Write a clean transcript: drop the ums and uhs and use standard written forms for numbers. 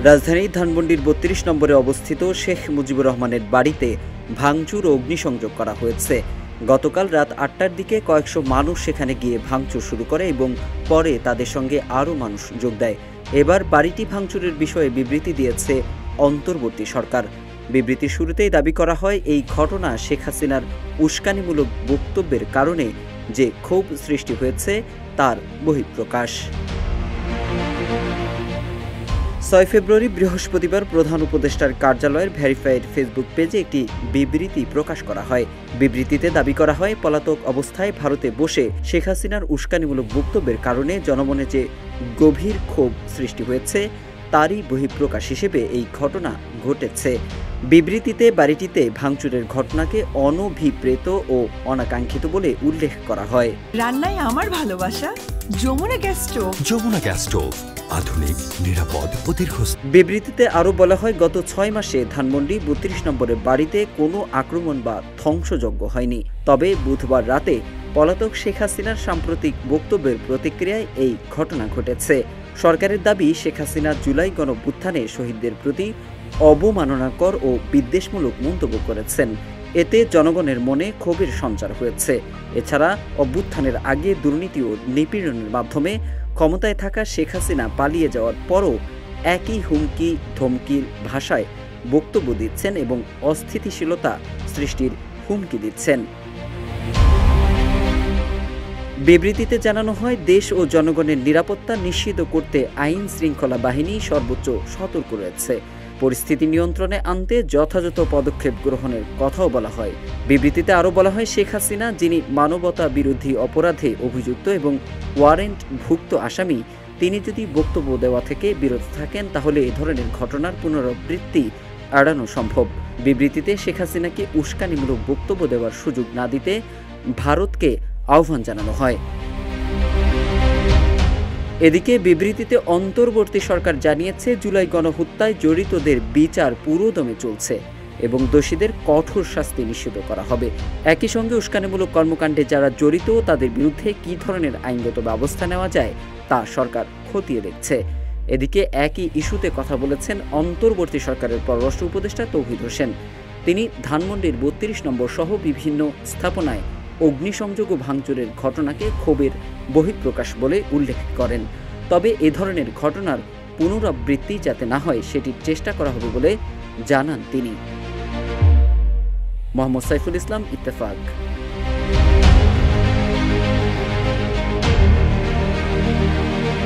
রাজধানীর ধানমন্ডির ৩২ নম্বরে অবস্থিত শেখ মুজিবুর রহমানের বাড়িতে ভাঙচুর ও অগ্নিসংযোগ করা হয়েছে। গতকাল রাত ৮টার দিকে কয়েকশো মানুষ সেখানে গিয়ে ভাঙচুর শুরু করে এবং পরে তাদের সঙ্গে আরও মানুষ যোগ দেয়। এবার বাড়িটি ভাঙচুরের বিষয়ে বিবৃতি দিয়েছে অন্তর্বর্তী সরকার। বিবৃতির শুরুতেই দাবি করা হয়, এই ঘটনা শেখ হাসিনার উস্কানিমূলক বক্তব্যের কারণে যে ক্ষোভ সৃষ্টি হয়েছে তার বহিঃপ্রকাশ। ৬ ফেব্রুয়ারি বৃহস্পতিবার প্রধান উপদেষ্টার কার্যালয়ের ভেরিফাইড ফেসবুক পেজে একটি বিবৃতি প্রকাশ করা হয়। বিবৃতিতে দাবি করা হয়, পলাতক অবস্থায় ভারতে বসে শেখ হাসিনার উস্কানিমূলক বক্তব্যের কারণে জনমনে যে গভীর ক্ষোভ সৃষ্টি হয়েছে তারই বহিঃপ্রকাশ হিসেবে এই ঘটনা ঘটেছে। বিবৃতিতে বাড়িটিতে ভাঙচুরের ঘটনাকে অনভিপ্রেত ও অনাকাঙ্ক্ষিত বলে উল্লেখ করা হয়। রান্নায় আমার ভালোবাসা Jamuna gas stove. Jamuna gas stove, আধুনিক, নিরাপদ ও দীর্ঘস্থায়ী। বিবৃতিতে আরও বলা হয়, গত ৬ মাসে ধানমন্ডি ৩২ নম্বরের বাড়িতে কোনো আক্রমণ বা ধ্বংসযজ্ঞ হয়নি। তবে বুধবার রাতে পলাতক শেখ হাসিনার সাম্প্রতিক বক্তব্যের প্রতিক্রিয়ায় এই ঘটনা ঘটেছে। সরকারের দাবি, শেখ হাসিনা জুলাই গণঅভ্যুত্থানে শহীদদের প্রতি অবমাননাকর ও বিদ্বেষমূলক মন্তব্য করেছেন। এতে জনগণের মনে ক্ষোভের সঞ্চার হয়েছে। এছাড়া অভ্যুত্থানের আগে দুর্নীতি ও নিপীড়নের মাধ্যমে ক্ষমতায় থাকা শেখ হাসিনা পালিয়ে যাওয়ার পরও একই হুমকি ধমকির ভাষায় বক্তব্য দিচ্ছেন এবং অস্থিতিশীলতা সৃষ্টির হুমকি দিচ্ছেন। বিবৃতিতে জানানো হয়, দেশ ও জনগণের নিরাপত্তা নিশ্চিত করতে আইন শৃঙ্খলা বাহিনী সর্বোচ্চ সতর্ক রয়েছে। পরিস্থিতি নিয়ন্ত্রণে আনতে যথাযথ পদক্ষেপ গ্রহণের কথাও বলা হয়। বিবৃতিতে আরও বলা হয়, শেখ হাসিনা, যিনি মানবতা বিরোধী অপরাধে অভিযুক্ত এবং ওয়ারেন্টভুক্ত আসামি, তিনি যদি বক্তব্য দেওয়া থেকে বিরত থাকেন তাহলে এ ধরনের ঘটনার পুনরাবৃত্তি এড়ানো সম্ভব। বিবৃতিতে শেখ হাসিনাকে উস্কানিমূলক বক্তব্য দেওয়ার সুযোগ না দিতে ভারতকে আহ্বান জানানো হয়। এদিকে বিবৃতিতে অন্তর্বর্তী সরকার জানিয়েছে, জুলাই গণহত্যায় জড়িতদের বিচার পুরোদমে চলছে এবং দোষীদের কঠোর শাস্তি নিশ্চিত করা হবে। একই সঙ্গে উস্কানিমূলক কর্মকাণ্ডে যারা জড়িত তাদের বিরুদ্ধে কী ধরনের আইনগত ব্যবস্থা নেওয়া যায় তা সরকার খতিয়ে দেখছে। এদিকে একই ইস্যুতে কথা বলেছেন অন্তর্বর্তী সরকারের পররাষ্ট্র উপদেষ্টা তৌহিদ হোসেন। তিনি ধানমন্ডির ৩২ নম্বর সহ বিভিন্ন স্থাপনায় অগ্নিসংযোগ ও ভাঙচুরের ঘটনাকে ক্ষোভের বহিঃপ্রকাশ বলে উল্লেখ করেন। তবে এ ধরনের ঘটনার পুনরাবৃত্তি যাতে না হয় সেটির চেষ্টা করা হবে বলে জানান তিনি। মোহাম্মদ সাইফুল ইসলাম, ইত্তেফাক।